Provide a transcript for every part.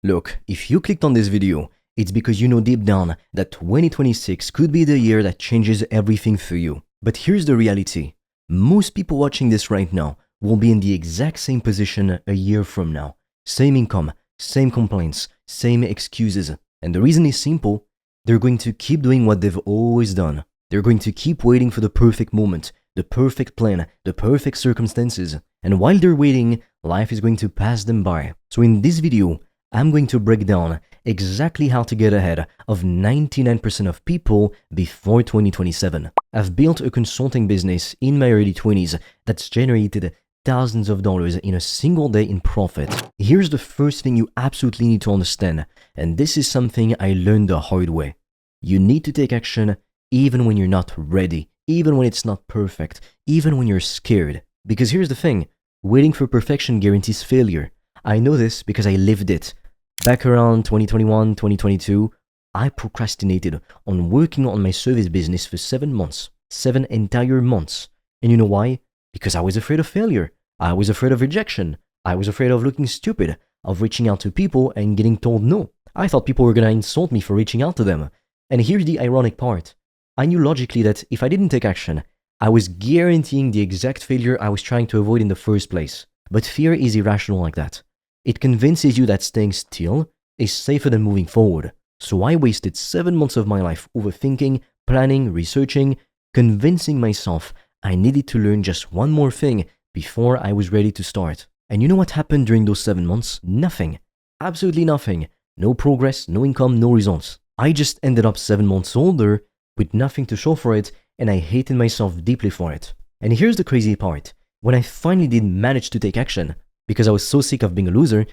Look, if you clicked on this video, it's because you know deep down that 2026 could be the year that changes everything for you. But here's the reality. Most people watching this right now will be in the exact same position a year from now. Same income, same complaints, same excuses. And the reason is simple. They're going to keep doing what they've always done. They're going to keep waiting for the perfect moment, the perfect plan, the perfect circumstances. And while they're waiting, life is going to pass them by. So in this video, I'm going to break down exactly how to get ahead of 99% of people before 2027. I've built a consulting business in my early 20s that's generated thousands of dollars in a single day in profit. Here's the first thing you absolutely need to understand, and this is something I learned the hard way. You need to take action even when you're not ready, even when it's not perfect, even when you're scared. Because here's the thing, waiting for perfection guarantees failure. I know this because I lived it. Back around 2021, 2022, I procrastinated on working on my service business for 7 months, 7 entire months. And you know why? Because I was afraid of failure. I was afraid of rejection. I was afraid of looking stupid, of reaching out to people and getting told no. I thought people were gonna insult me for reaching out to them. And here's the ironic part. I knew logically that if I didn't take action, I was guaranteeing the exact failure I was trying to avoid in the first place. But fear is irrational like that. It convinces you that staying still is safer than moving forward. So I wasted 7 months of my life overthinking, planning, researching, convincing myself I needed to learn just one more thing before I was ready to start. And you know what happened during those 7 months? Nothing. Absolutely nothing. No progress, no income, no results. I just ended up 7 months older with nothing to show for it, and I hated myself deeply for it. And here's the crazy part. When I finally did manage to take action, because I was so sick of being a loser,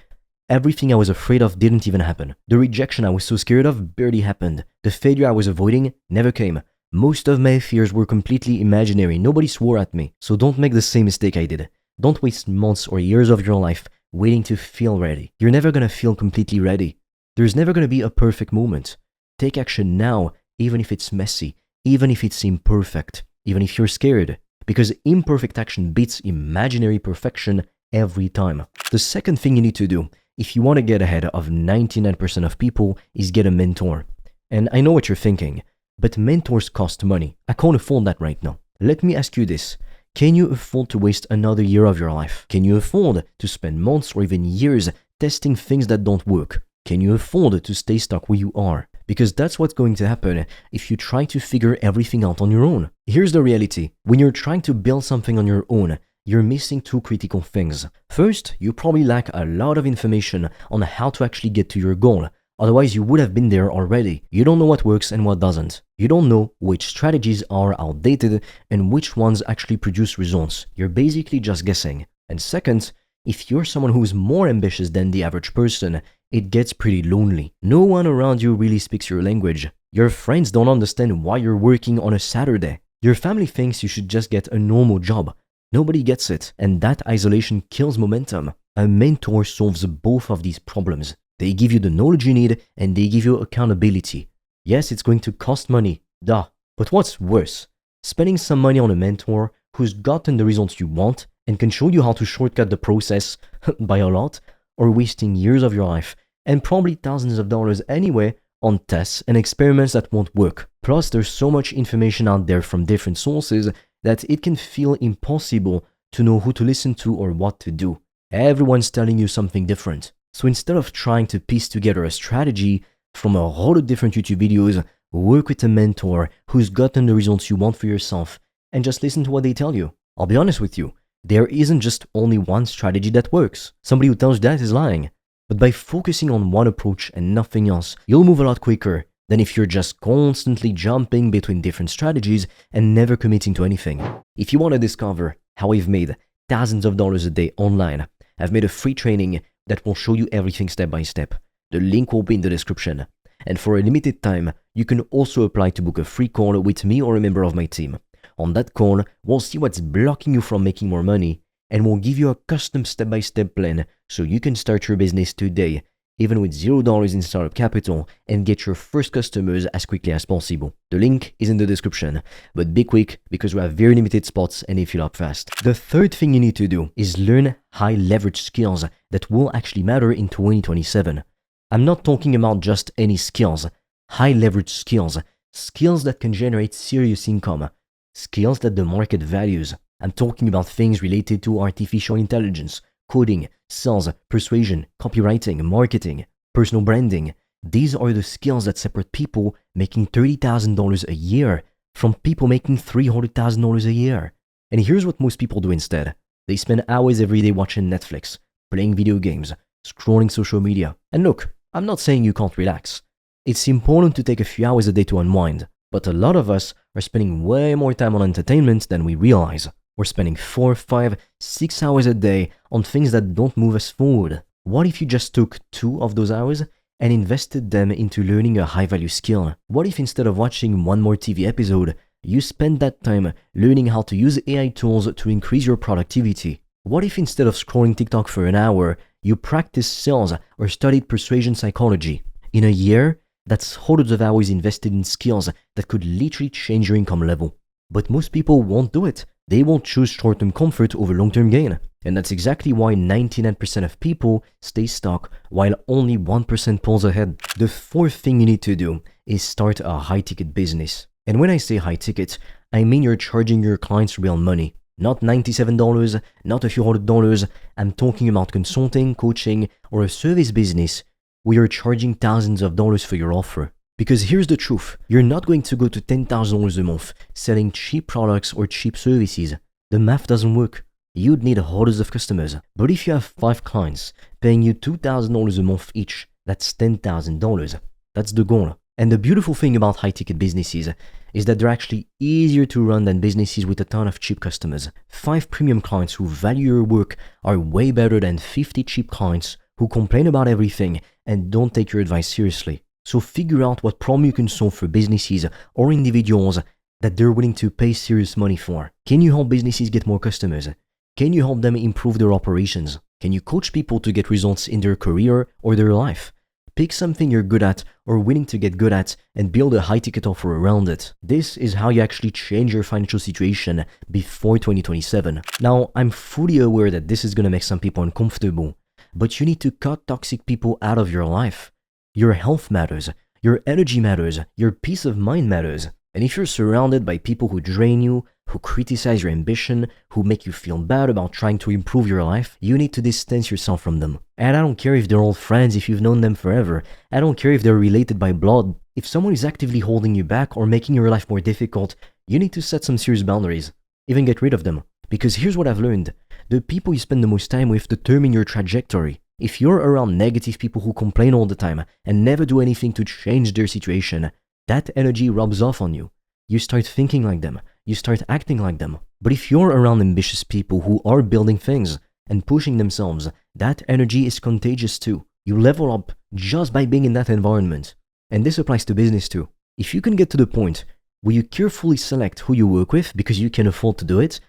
everything I was afraid of didn't even happen. The rejection I was so scared of barely happened. The failure I was avoiding never came. Most of my fears were completely imaginary. Nobody swore at me. So don't make the same mistake I did. Don't waste months or years of your life waiting to feel ready. You're never gonna feel completely ready. There's never gonna be a perfect moment. Take action now, even if it's messy, even if it's imperfect, even if you're scared. Because imperfect action beats imaginary perfection every time. The second thing you need to do if you want to get ahead of 99% of people is get a mentor. And I know what you're thinking, but mentors cost money. I can't afford that right now. Let me ask you this. Can you afford to waste another year of your life? Can you afford to spend months or even years testing things that don't work? Can you afford to stay stuck where you are? Because that's what's going to happen if you try to figure everything out on your own. Here's the reality. When you're trying to build something on your own, you're missing two critical things. First, you probably lack a lot of information on how to actually get to your goal. Otherwise, you would have been there already. You don't know what works and what doesn't. You don't know which strategies are outdated and which ones actually produce results. You're basically just guessing. And second, if you're someone who's more ambitious than the average person, it gets pretty lonely. No one around you really speaks your language. Your friends don't understand why you're working on a Saturday. Your family thinks you should just get a normal job. Nobody gets it, and that isolation kills momentum. A mentor solves both of these problems. They give you the knowledge you need, and they give you accountability. Yes, it's going to cost money, duh. But what's worse? Spending some money on a mentor who's gotten the results you want and can show you how to shortcut the process by a lot, or wasting years of your life, and probably thousands of dollars anyway, on tests and experiments that won't work. Plus, there's so much information out there from different sources that it can feel impossible to know who to listen to or what to do. Everyone's telling you something different. So instead of trying to piece together a strategy from a whole of different YouTube videos, work with a mentor who's gotten the results you want for yourself and just listen to what they tell you. I'll be honest with you, there isn't just only one strategy that works. Somebody who tells you that is lying. But by focusing on one approach and nothing else, you'll move a lot quicker than if you're just constantly jumping between different strategies and never committing to anything. If you want to discover how I've made thousands of dollars a day online, I've made a free training that will show you everything step by step. The link will be in the description. And for a limited time, you can also apply to book a free call with me or a member of my team. On that call, we'll see what's blocking you from making more money, and we'll give you a custom step-by-step plan so you can start your business today, even with $0 in startup capital, and get your first customers as quickly as possible. The link is in the description, but be quick because we have very limited spots and they fill up fast. The third thing you need to do is learn high leverage skills that will actually matter in 2027. I'm not talking about just any skills, high leverage skills, skills that can generate serious income, skills that the market values. I'm talking about things related to artificial intelligence, coding, sales, persuasion, copywriting, marketing, personal branding. These are the skills that separate people making $30,000 a year from people making $300,000 a year. And here's what most people do instead. They spend hours every day watching Netflix, playing video games, scrolling social media. And look, I'm not saying you can't relax. It's important to take a few hours a day to unwind, but a lot of us are spending way more time on entertainment than we realize. We're spending 4, 5, 6 hours a day on things that don't move us forward. What if you just took 2 of those hours and invested them into learning a high-value skill? What if instead of watching one more TV episode, you spend that time learning how to use AI tools to increase your productivity? What if instead of scrolling TikTok for an hour, you practice sales or studied persuasion psychology? In a year, that's hundreds of hours invested in skills that could literally change your income level. But most people won't do it. They won't choose short-term comfort over long-term gain. And that's exactly why 99% of people stay stuck while only 1% pulls ahead. The fourth thing you need to do is start a high-ticket business. And when I say high-ticket, I mean you're charging your clients real money. Not $97, not a few $100. I'm talking about consulting, coaching, or a service business where you're charging thousands of dollars for your offer. Because here's the truth, you're not going to go to $10,000 a month selling cheap products or cheap services. The math doesn't work. You'd need hundreds of customers. But if you have 5 clients paying you $2,000 a month each, that's $10,000. That's the goal. And the beautiful thing about high-ticket businesses is that they're actually easier to run than businesses with a ton of cheap customers. 5 premium clients who value your work are way better than 50 cheap clients who complain about everything and don't take your advice seriously. So figure out what problem you can solve for businesses or individuals that they're willing to pay serious money for. Can you help businesses get more customers? Can you help them improve their operations? Can you coach people to get results in their career or their life? Pick something you're good at or willing to get good at and build a high-ticket offer around it. This is how you actually change your financial situation before 2027. Now, I'm fully aware that this is going to make some people uncomfortable, but you need to cut toxic people out of your life. Your health matters, your energy matters, your peace of mind matters. And if you're surrounded by people who drain you, who criticize your ambition, who make you feel bad about trying to improve your life, you need to distance yourself from them. And I don't care if they're old friends, if you've known them forever. I don't care if they're related by blood. If someone is actively holding you back or making your life more difficult, you need to set some serious boundaries. Even get rid of them. Because here's what I've learned. The people you spend the most time with determine your trajectory. If you're around negative people who complain all the time and never do anything to change their situation, that energy rubs off on you. You start thinking like them. You start acting like them. But if you're around ambitious people who are building things and pushing themselves, that energy is contagious too. You level up just by being in that environment. And this applies to business too. If you can get to the point where you carefully select who you work with because you can afford to do it,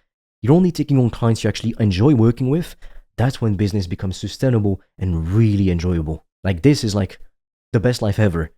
you're only taking on clients you actually enjoy working with, that's when business becomes sustainable and really enjoyable. Like this is like the best life ever.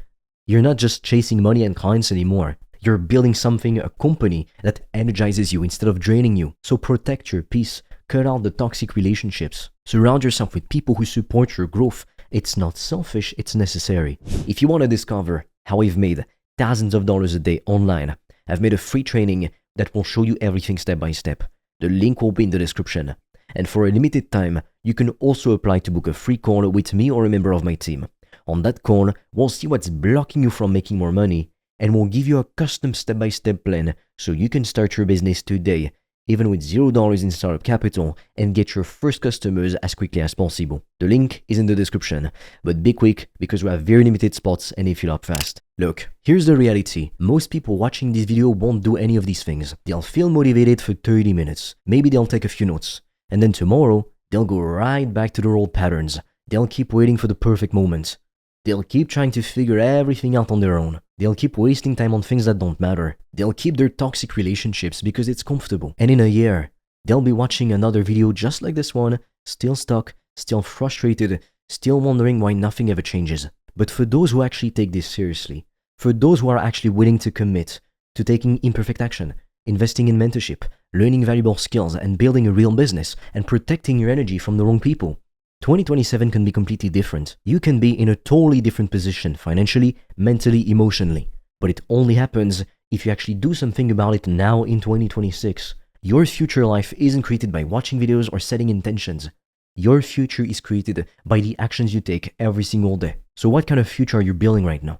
You're not just chasing money and clients anymore. You're building something, a company that energizes you instead of draining you. So protect your peace, cut out the toxic relationships. Surround yourself with people who support your growth. It's not selfish, it's necessary. If you want to discover how I've made thousands of dollars a day online, I've made a free training that will show you everything step by step. The link will be in the description. And for a limited time, you can also apply to book a free call with me or a member of my team. On that call, we'll see what's blocking you from making more money, and we'll give you a custom step-by-step plan so you can start your business today, even with $0 in startup capital, and get your first customers as quickly as possible. The link is in the description, but be quick because we have very limited spots and they fill up fast. Look, here's the reality. Most people watching this video won't do any of these things. They'll feel motivated for 30 minutes. Maybe they'll take a few notes. And then tomorrow, they'll go right back to their old patterns. They'll keep waiting for the perfect moment. They'll keep trying to figure everything out on their own. They'll keep wasting time on things that don't matter. They'll keep their toxic relationships because it's comfortable. And in a year, they'll be watching another video just like this one, still stuck, still frustrated, still wondering why nothing ever changes. But for those who actually take this seriously, for those who are actually willing to commit to taking imperfect action, investing in mentorship, learning valuable skills and building a real business and protecting your energy from the wrong people, 2027 can be completely different. You can be in a totally different position financially, mentally, emotionally. But it only happens if you actually do something about it now in 2026. Your future life isn't created by watching videos or setting intentions. Your future is created by the actions you take every single day. So what kind of future are you building right now?